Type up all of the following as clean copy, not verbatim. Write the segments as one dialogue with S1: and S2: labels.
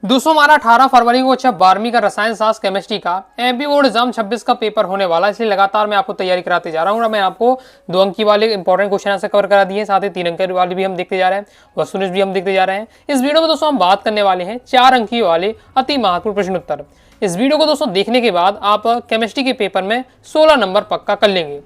S1: दोस्तों हमारा 18 फरवरी को 12वीं का रसायन शास्त्र केमिस्ट्री का एमपी बोर्ड एग्जाम 26 का पेपर होने वाला है, इसलिए लगातार मैं आपको तैयारी कराते जा रहा हूँ। मैं आपको 2 अंक वाले इंपॉर्टेंट क्वेश्चन आंसर कवर करा दिए, साथ ही 3 अंक वाले भी हम देखते जा रहे हैं, वस्तुनिष्ठ भी हम देखते जा रहे हैं। इस वीडियो में दोस्तों हम बात करने वाले हैं 4 अंकी वाले अति महत्वपूर्ण प्रश्न उत्तर। इस वीडियो को दोस्तों देखने के बाद आप केमिस्ट्री के पेपर में 16 नंबर पक्का कर लेंगे।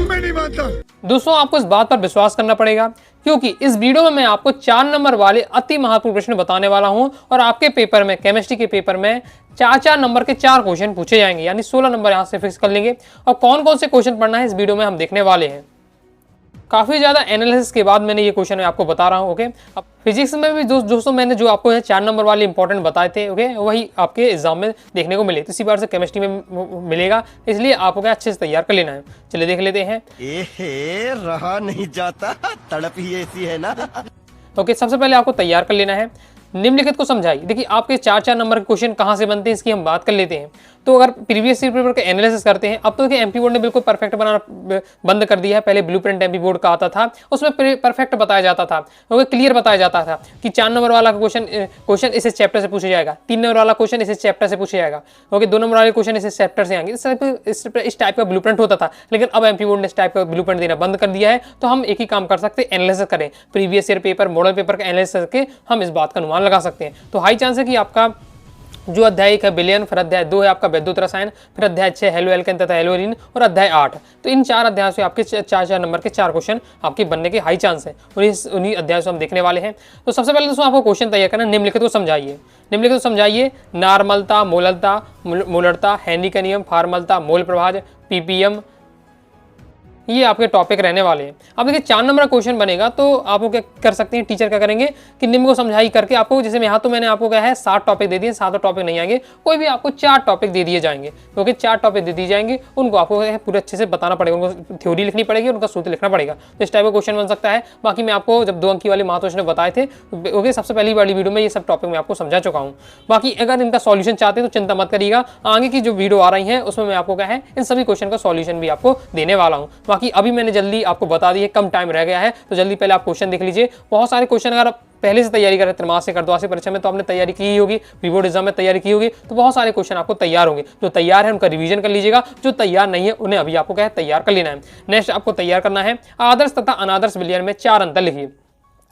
S1: मैं नहीं मानता। दोस्तों आपको इस बात पर विश्वास करना पड़ेगा, क्योंकि इस वीडियो में मैं आपको 4 नंबर वाले अति महत्वपूर्ण प्रश्न बताने वाला हूं और आपके पेपर में, केमिस्ट्री के पेपर में 4 नंबर के 4 क्वेश्चन पूछे जाएंगे, यानी 16 नंबर यहां से फिक्स कर लेंगे। और कौन कौन से क्वेश्चन पढ़ना है इस वीडियो में हम देखने वाले हैं। काफी ज्यादा एनालिसिस के बाद मैंने ये क्वेश्चन मैं आपको बता रहा हूँ। ओके, अब फिजिक्स में भी दोस्तों मैंने जो आपको 4 नंबर वाले इंपॉर्टेंट बताए थे, ओके, वही आपके एग्जाम में देखने को मिले, तो इसी बार से केमिस्ट्री में मिलेगा, इसलिए आपको क्या अच्छे से तैयार कर लेना है। चलिए देख लेते हैं।
S2: रहा नहीं जाता, तड़प ही ऐसी है ना।
S1: ओके, सबसे पहले आपको तैयार कर लेना है। निम्नलिखित को समझाइए। देखिए आपके 4 नंबर के क्वेश्चन कहां से बनते हैं इसकी हम बात कर लेते हैं। तो अगर प्रीवियस ईयर पेपर का एनालिसिस करते हैं, अब तो देखिए एमपी बोर्ड ने बिल्कुल परफेक्ट बनाना बंद कर दिया है। पहले ब्लूप्रिंट एमपी बोर्ड का आता था, उसमें परफेक्ट बताया जाता था, क्लियर बताया जाता था कि 4 नंबर वाला क्वेश्चन इस चैप्टर से पूछा जाएगा, 3 नंबर वाला क्वेश्चन इस चैप्टर से पूछा जाएगा, ओके, 2 नंबर वाले क्वेश्चन इस चैप्टर से आएंगे। इस टाइप का ब्लूप्रिंट होता था, लेकिन अब एमपी बोर्ड ने इस टाइप का ब्लूप्रिंट देना बंद कर दिया है। तो हम एक ही काम कर सकते हैं, एनालिसिस करें, previous year paper, model paper का एनालिसिस करके हम इस बात का अनुमान लगा सकते हैं। तो हाई चांस है कि आपका जो अध्याय 1 है विलयन, फिर अध्याय 2 है आपका वैद्युत रसायन, फिर अध्याय 6 हेलो एल्केन तथा हेलोरीन, और अध्याय 8, तो इन 4 अध्यायों से आपके 4 नंबर के 4 क्वेश्चन आपके बनने के हाई चांस है। उन्हीं अध्यायों से हम देखने वाले हैं। तो सबसे पहले दोस्तों आपको क्वेश्चन तैयार करना, निम्नलिखित को समझाइए। निम्नलिखित को समझाइए। नॉर्मलता, मोललता, मोलरता, हेनरी का नियम, फार्मलता, मोल प्रभाज, पीपीएम, ये आपके टॉपिक रहने वाले हैं। अब देखिए 4 नंबर का क्वेश्चन बनेगा, तो आप क्या कर सकते हैं, टीचर क्या करेंगे कि निम्न को समझाई करके आपको, जैसे यहाँ तो मैंने आपको क्या है 7 टॉपिक दे दिए, 7 टॉपिक नहीं आएंगे, कोई भी आपको 4 टॉपिक दे दिए जाएंगे, क्योंकि 4 टॉपिक दे दिए जाएंगे, उनको आपको पूरे अच्छे से बताना पड़ेगा, उनको थ्योरी लिखनी पड़ेगी, उनका सूत्र लिखना पड़ेगा। तो इस टाइप का क्वेश्चन बन सकता है। बाकी मैं आपको जब 2 अंकी वाले महत्व बताए थे, ओके, सबसे पहली वाली वीडियो में ये सब टॉपिक मैं आपको समझा चुका हूँ। बाकी अगर इनका सॉल्यूशन चाहते हैं तो चिंता मत करिएगा, आगे की जो वीडियो आ रही है उसमें मैं आपको क्या है इन सभी क्वेश्चन का सॉल्यूशन भी आपको देने वाला हूँ। बाकी अभी मैंने जल्दी आपको बता दिए, कम टाइम रह गया है, तो जल्दी पहले आप क्वेश्चन देख लीजिए। बहुत सारे क्वेश्चन अगर आप पहले से तैयारी करें, त्रैमासिक अर्धवार्षिक परीक्षा में तो आपने तैयारी की ही होगी, बोर्ड एग्जाम में तैयारी की होगी, तो बहुत सारे क्वेश्चन आपको तैयार होंगे। जो तैयार है उनका रिवीजन कर लीजिएगा, जो तैयार नहीं है उन्हें अभी आपको क्या है तैयार कर लेना है। नेक्स्ट आपको तैयार करना है आदर्श तथा अनादर्श विलयन में 4 अंतर लिखिए।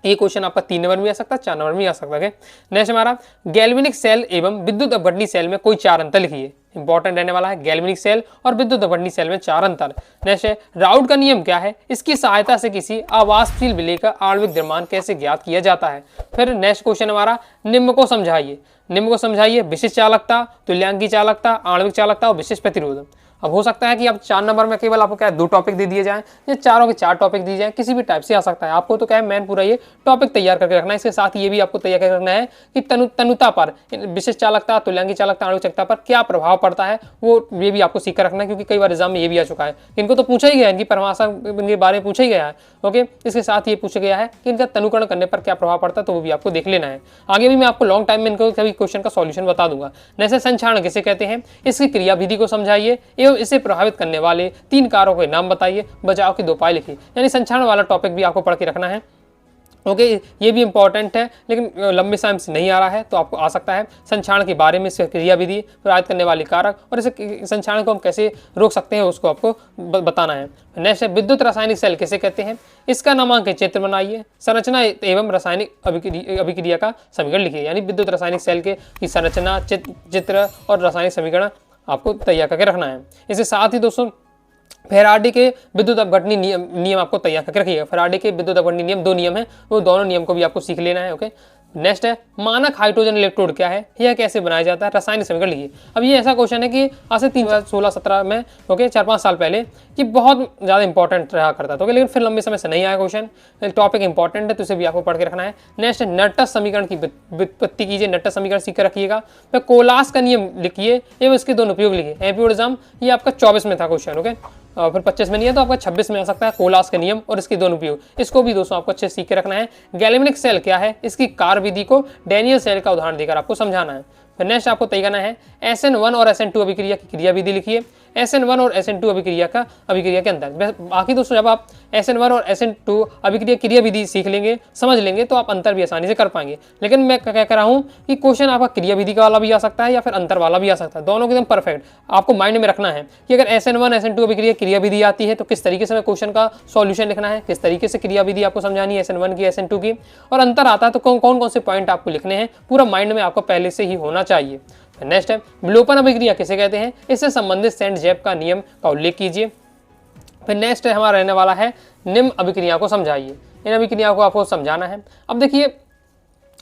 S1: ये क्वेश्चन आपका 3 नंबर में आ सकता है, 4 नंबर में आ सकता है। नेक्स्ट हमारा गैल्वेनिक सेल एवं विद्युत अपघटनी सेल में कोई 4 अंतर लिखिए। इंपॉर्टेंट रहने वाला है, गैल्वेनिक सेल और विद्युत अपघटनी सेल में 4 अंतर। नेक्स्ट है राउट का नियम क्या है, इसकी सहायता से किसी आवासशील विलेय का आणविक द्रव्यमान कैसे ज्ञात किया जाता है। फिर नेक्स्ट क्वेश्चन हमारा निम्न को समझाइए। निम्न को समझाइए, विशिष्ट चालकता, तुल्यांकी चालकता, आणविक चालकता और विशिष्ट प्रतिरोध। अब हो सकता है कि आप 4 नंबर में केवल आपको क्या 2 टॉपिक दे दिए जाएं, या चारों के 4 टॉपिक दिए जाएं, किसी भी टाइप से आ सकता है। आपको तो क्या है मेन पूरा ये टॉपिक तैयार करके रखना है। इसके साथ ये भी आपको तैयार करके रखना है कि तनुता पर, विशिष्ट चालकता, तुल्यांकी चालकता, आणविक चालकता पर क्या प्रभाव पड़ता है, वो ये भी आपको सीख कर रखना है, क्योंकि कई बार एग्जाम में ये भी आ चुका है। इनको तो पूछा ही गया है, इनकी परिभाषा के बारे में पूछा ही गया है। ओके, इसके साथ ये पूछा गया है कि इनका तनुकरण करने पर क्या प्रभाव पड़ता है, तो वो भी आपको देख लेना है। आगे भी मैं आपको लॉन्ग टाइम में इनको सभी क्वेश्चन का सॉल्यूशन बता दूंगा। जैसे संक्षारण किसे कहते हैं, इसकी क्रियाविधि को समझाइए एवं इसे प्रभावित करने वाले 3 कारकों के नाम बताइए, बचाव के 2 उपाय लिखिए। यानी संक्षारण वाला टॉपिक भी आपको पढ़ के रखना है। ओके, ये भी इंपॉर्टेंट है, लेकिन लंबे समय से नहीं आ रहा है, तो आपको आ सकता है। संक्षारण के बारे में, इसकी क्रियाविधि, प्रभावित करने वाले कारक और इसे संक्षारण को हम कैसे रोक सकते हैं उसको आपको बताना है। नेक्स्ट है विद्युत रासायनिक सेल किसे कहते हैं, इसका नामांकन चित्र बनाइए। संरचना एवं रासायनिक अभिक्रिया का समीकरण लिखिए। यानी विद्युत रासायनिक सेल के संरचना, चित्र और रासायनिक समीकरण आपको तैयार करके रखना है। इसके साथ ही दोस्तों फैराडे के विद्युत अपघटनी नियम आपको तैयार करके रखिएगा। फैराडे के विद्युत अपघटनी नियम 2 नियम है, वो दोनों नियम को भी आपको सीख लेना है। ओके, नेक्स्ट है मानक हाइड्रोजन इलेक्ट्रोड क्या है, यह कैसे बनाया जाता है, रासायनिक समीकरण लिखिए। अब ये ऐसा क्वेश्चन है कि आज से 2016-17 में, ओके, 4-5 साल पहले कि बहुत ज़्यादा इंपॉर्टेंट रहा करता था, लेकिन फिर लंबे समय से नहीं आया क्वेश्चन। टॉपिक इंपॉर्टेंट है, तो इसे भी आपको पढ़ के रखना है। नेक्स्ट है नट्टस समीकरण की व्युत्पत्ति कीजिए, नट्टस समीकरण सीख कर रखिएगा। फिर कोलास का नियम लिखिए एवं इसके 2 उपयोग लिखिए। एमपी बोर्ड एग्जाम ये आपका 24 में था क्वेश्चन, ओके, फिर 25 में नहीं है, तो आपका 26 में आ सकता है। कोलास के नियम और इसके 2 उपयोग, इसको भी दोस्तों आपको अच्छे से सीख के रखना है। गैल्वेनिक सेल क्या है, इसकी कार्यविधि को डैनियल सेल का उदाहरण देकर आपको समझाना है। फिर नेक्स्ट आपको तय करना है SN1 और SN2 अभिक्रिया की क्रियाविधि लिखिए। SN1 और SN2 अभिक्रिया के अंतर। बाकी दोस्तों जब आप SN1 और SN2 अभिक्रिया क्रिया विधि सीख लेंगे, समझ लेंगे, तो आप अंतर भी आसानी से कर पाएंगे। लेकिन मैं क्या कह रहा हूँ कि क्वेश्चन आपका क्रिया विधि का वाला भी आ सकता है या फिर अंतर वाला भी आ सकता है, दोनों एकदम परफेक्ट आपको माइंड में रखना है कि अगर SN1 SN2 अभिक्रिया क्रिया विधि आती है तो किस तरीके से क्वेश्चन का सॉल्यूशन लिखना है, किस तरीके से क्रिया विधि आपको समझानी है SN1 की SN2 की, और अंतर आता है तो कौन कौन से पॉइंट आपको लिखने हैं, पूरा माइंड में आपको पहले से ही होना चाहिए। नेक्स्ट है विलोपन अभिक्रिया किसे कहते हैं, इससे संबंधित सेंट-जेप का नियम का उल्लेख कीजिए। फिर नेक्स्ट है हमारा रहने वाला है निम्न अभिक्रिया को समझाइए। इन अभिक्रिया को आपको समझाना है। अब देखिए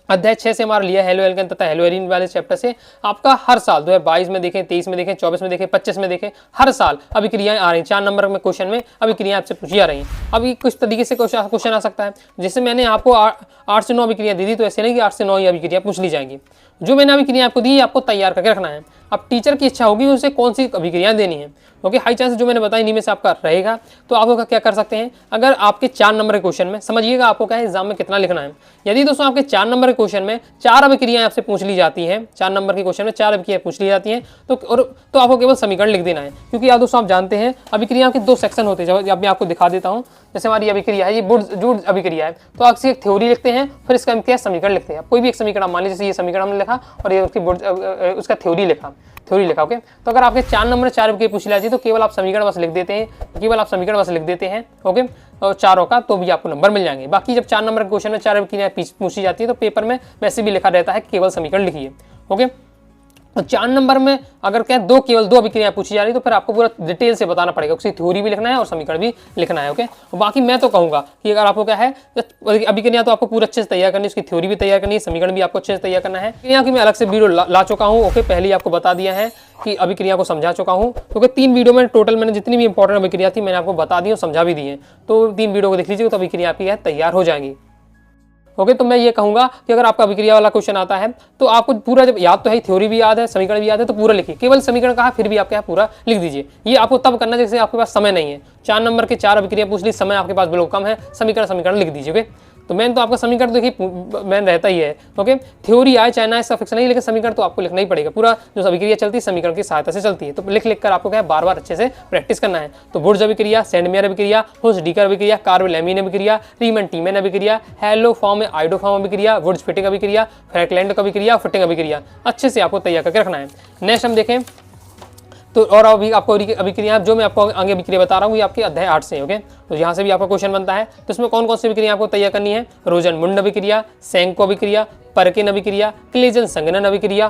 S1: अध्याय 6 से हमारा लिया हेलो एल्केन तथा हेलो एरीन वाले चैप्टर से आपका हर साल 2022 में देखें, 23 में देखें, 24 में देखें, 25 में देखें, हर साल अभिक्रियाएं आ रही हैं। 4 नंबर में क्वेश्चन में अभिक्रियाएं आपसे पूछी जा रही हैं। अब ये कुछ तरीके से क्वेश्चन आ सकता है। जैसे मैंने आपको 8 से 9 अभिक्रिया दी थी, तो ऐसे नहीं कि 8 से 9 ही अभिक्रिया पूछ ली जाएंगी। जो मैंने अभिक्रिया आपको दी आपको तैयार करके रखना है। अब टीचर की इच्छा होगी उसे कौन सी अभिक्रियाएं देनी है, ओके। हाई चांस जो मैंने बताया इन्हीं में से आपका रहेगा। तो आप क्या कर सकते हैं, अगर आपके 4 नंबर के क्वेश्चन में, समझिएगा आपको क्या है एग्जाम में कितना लिखना है। यदि दोस्तों आपके 4 नंबर के क्वेश्चन में 4 अभिक्रियाएं आपसे पूछ ली जाती हैं, 4 नंबर के क्वेश्चन में 4 अभिक्रियाएं पूछ ली जाती हैं, तो आपको केवल समीकरण लिख देना है। क्योंकि आप दोस्तों आप जानते हैं अभिक्रिया के 2 सेक्शन होते हैं। जब मैं आपको दिखा देता हूँ, जैसे हमारी अभिक्रिया है, ये वुड्स अभिक्रिया है, तो आप एक थ्योरी लिखते हैं, फिर इसका क्या समीकरण लिखते हैं। कोई भी एक समीकरण मान लीजिए, जैसे ये समीकरण हमने लिखा और ये उसका थ्योरी लिखा, ओके। तो अगर आपके 4 नंबर 4 के पूछ लिया जाए तो केवल आप समीकरण बस लिख देते हैं, ओके, और चारों का तो भी आपको नंबर मिल जाएंगे। बाकी जब 4 नंबर के क्वेश्चन में 4 की पूछी जाती है तो पेपर में वैसे भी लिखा रहता है केवल समीकरण लिखिए, ओके। तो 4 नंबर में अगर क्या केवल 2 अभिक्रियाएं पूछी जा रही तो फिर आपको पूरा डिटेल से बताना पड़ेगा, उसकी थ्योरी भी लिखना है और समीकरण भी लिखना है, ओके। बाकी मैं तो कहूंगा कि अगर आपको क्या है अभिक्रिया तो आपको पूरा अच्छे से तैयार करनी है, उसकी थ्योरी भी तैयार करनी है, समीकरण भी आपको अच्छे से तैयार करना है। यहाँ की मैं अलग से वीडियो ला चुका हूँ, ओके। पहले ही आपको बता दिया है कि अभिक्रिया को समझा चुका हूँ, क्योंकि 3 वीडियो में टोटल मैंने जितनी भी इंपॉर्टेंट अभिक्रिया थी मैंने आपको बता दी और समझा भी दी है। तो 3 वीडियो को देख लीजिए तो अभिक्रिया आपकी तैयार हो जाएंगी, ओके। तो मैं ये कहूंगा कि अगर आपका अभिक्रिया वाला क्वेश्चन आता है तो आपको पूरा, जब याद तो है, थ्योरी भी याद है, समीकरण भी याद है, तो पूरा लिखिए। केवल समीकरण कहा फिर भी आप क्या पूरा लिख दीजिए। ये आपको तब करना जैसे आपके पास समय नहीं है। 4 नंबर के 4 अभिक्रिया पूछ ली, समय आपके पास बिल्कुल कम है, समीकरण लिख दीजिए, ओके। तो मैंने तो आपका समीकरण देखिए मैंने रहता ही है, ओके। थ्योरी आए चाहे ना इसका फिक्स नहीं, लेकिन समीकरण तो आपको लिखना ही पड़ेगा। पूरा जो अभिक्रिया चलती है समीकरण की सहायता से चलती है, तो लिख कर आपको क्या है बार बार अच्छे से प्रैक्टिस करना है। तो वुड्स अभिक्रिया, सैंडमेयर अभिक्रिया, हुस-डीकर अभिक्रिया, कार्ब-लैमिन अभिक्रिया, रीमन-टीमन अभिक्रिया, हेलो फॉर्म आइडोफॉर्म अभिक्रिया, वुड्स फिटिंग अभिक्रिया, फ्रैंकलैंड अभिक्रिया, फिटिंग अभिक्रिया, अच्छे से आपको तैयार करके रखना है। नेक्स्ट हम देखें तो और अभी आपको अभिक्रिया जो मैं आपको आगे अभिक्रिया बता रहा हूँ ये आपके अध्याय 8 से, ओके। तो यहाँ से भी आपका क्वेश्चन बनता है। तो इसमें कौन कौन सी अभिक्रिया आपको तैयार करनी है, रोजन-मुंड अभिक्रिया, सेंको अभिक्रिया, परकिन अभिक्रिया, क्लेजन संघनन अभिक्रिया,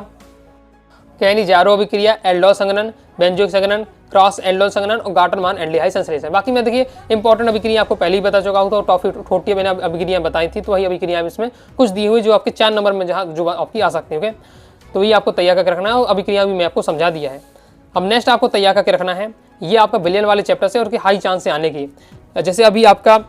S1: कैनी-जारो अभिक्रिया, एल्डोल संघनन, बेंजोइक संघनन, क्रॉस एल्डोल संघनन और गार्टर-मान एल्डिहाइड संश्लेषण। बाकी मैं देखिए इंपॉर्टेंट अभिक्रिया आपको पहले ही बता चुका हूँ, तो टॉपिक छोटी मैंने अभिक्रिया बताई थी, तो वही अभिक्रिया इसमें कुछ दी हुई जो आपके 4 नंबर में जहाँ जो आपकी आ सकती है, ओके। तो ये आपको तैयार करके रखना है और अभिक्रिया भी मैं आपको समझा दिया है। अब नेक्स्ट आपको तैयार करके रखना है, ये आपका विलियन वाले चैप्टर से और हाई चांस से आने की। जैसे अभी आपका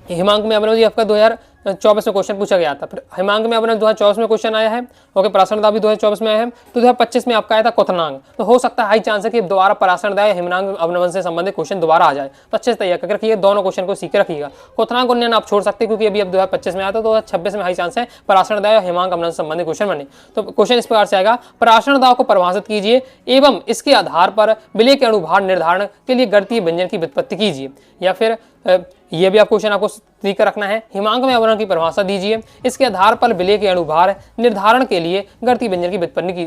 S1: हिमांक में आपने आपका 2024 में क्वेश्चन पूछा गया था, फिर हिमांक में अपने 2024 में क्वेश्चन आया है, ओके। पराशर दाव भी 2024 में आया है, तो 2025 में आपका आया था क्वथनांग। तो हो सकता है हाई चांस है कि दोबारा पराशर दाव या हिमनांग अवनमन से संबंधित क्वेश्चन दोबारा आ जाए, तो अच्छे से तैयार करके रखिए। दोनों क्वेश्चन को सीख के रखिएगा। क्वथनांग उन्नयन आप छोड़ सकते हैं क्योंकि अभी अब 2025 में आया था, 2026 में हाई चांस है पराशर दाव या हिमांग अवनमन से संबंधित क्वेश्चन बने। तो क्वेश्चन इस प्रकार से आएगा, पराशर दाव को परिभाषित कीजिए एवं इसके आधार पर विलेय के अणुभार निर्धारण के लिए गणितीय व्यंजन की व्युत्पत्ति कीजिए। या फिर ये भी आप क्वेश्चन आपको सीख कर रखना है, हिमांक में आवरण की परिभाषा दीजिए, इसके आधार पर विलेय के अणुभार निर्धारण के लिए गणितीय व्यंजन की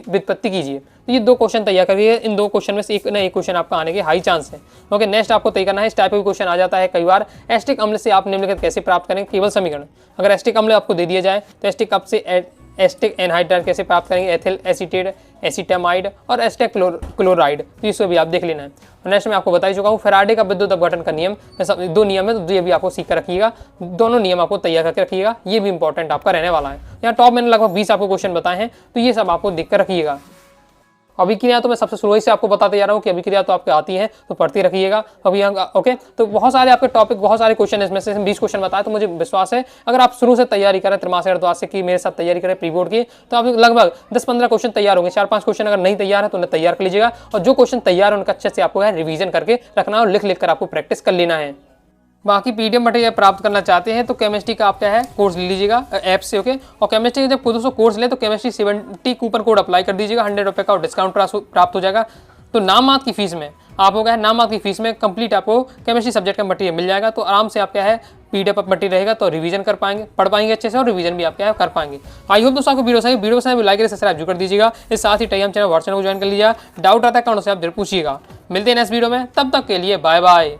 S1: व्युत्पत्ति कीजिए। तो ये 2 क्वेश्चन तैयार करिए। इन 2 क्वेश्चन में से एक ना एक क्वेश्चन आपका आने के हाई चांस है, ओके। नेक्स्ट आपको तय करना है, इस टाइप का क्वेश्चन आ जाता है कई बार, एस्टिक अम्ल से आप निम्नलिखित कैसे प्राप्त करेंगे केवल समीकरण। अगर एस्टिक अम्ल आपको दे दिया जाए तो एस्टिक कप से एस्टिक एनहाइड्राइड कैसे प्राप्त करेंगे, एथिल एसीटेट, एसीटामाइड और एस्टिक क्लोराइड, तो इसको भी आप देख लेना है। और नेक्स्ट मैं आपको बता ही चुका हूँ फैराडे का विद्युत अपघटन का नियम, 2 नियम है, तो ये भी आपको सीख कर रखिएगा। दोनों नियम आपको तैयार करके रखिएगा, ये भी इंपॉर्टेंट आपका रहने वाला है। यहाँ टॉप मैंने लगभग 20 आपको क्वेश्चन बताए हैं, तो ये सब आपको देख कर रखिएगा। अभिक्रिया तो मैं सबसे शुरू से आपको बताते जा रहा हूँ कि अभिक्रिया तो आपके आती है तो पढ़ती रखिएगा अभी, ओके। तो बहुत सारे आपके टॉपिक, बहुत सारे क्वेश्चन, इसमें से 20 क्वेश्चन बताए, तो मुझे विश्वास है अगर आप शुरू से तैयारी करें, त्रैमासिक अर्धवार्षिक की मेरे साथ तैयारी करें प्री बोर्ड की, तो आप लगभग 10-15 क्वेश्चन तैयार होंगे। 4-5 क्वेश्चन अगर नहीं तैयार है तो उन्हें तैयार कर लीजिएगा, और जो क्वेश्चन तैयार है उनका अच्छे से आपको रिवीजन करके रखना है और लिख कर आपको प्रैक्टिस कर लेना है। बाकी पीडीएफ मटेरियल प्राप्त करना चाहते हैं तो केमिस्ट्री का आप क्या है कोर्स ले लीजिएगा ऐप से, ओके। और केमिस्ट्री का जब खुद से कोर्स ले तो केमिस्ट्री 70 कूपन कोड अप्लाई कर दीजिएगा, 100 रुपये का डिस्काउंट प्राप्त हो जाएगा। तो नाम मात्र की फीस में आपको क्या है, नाम मात्र की फीस में कंप्लीट आपको केमिस्ट्री सब्जेक्ट का मटेरियल मिल जाएगा। तो आराम से आप क्या है PDF मटेरियल रहेगा तो रिवीजन कर पाएंगे, पढ़ पाएंगे अच्छे से और रिवीजन भी आप क्या है कर पाएंगे। आई होप दोस्तों आपको वीडियो पसंद लाइक करें, सब्सक्राइब कर दीजिएगा। इस साथ ही टेलीग्राम चैनल व्हाट्सएप को ज्वाइन कर लीजिएगा। डाउट आता है कौन से आप जरूर पूछिएगा। मिलते हैं नेक्स्ट वीडियो में, तब तक के लिए बाय बाय।